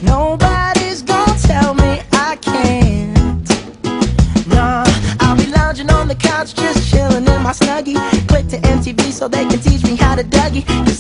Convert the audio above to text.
Nobody's gonna tell me I can't. Nah, I'll be lounging on the couch, just chilling in my Snuggie. Click to MTV so they can teach me how to Dougie.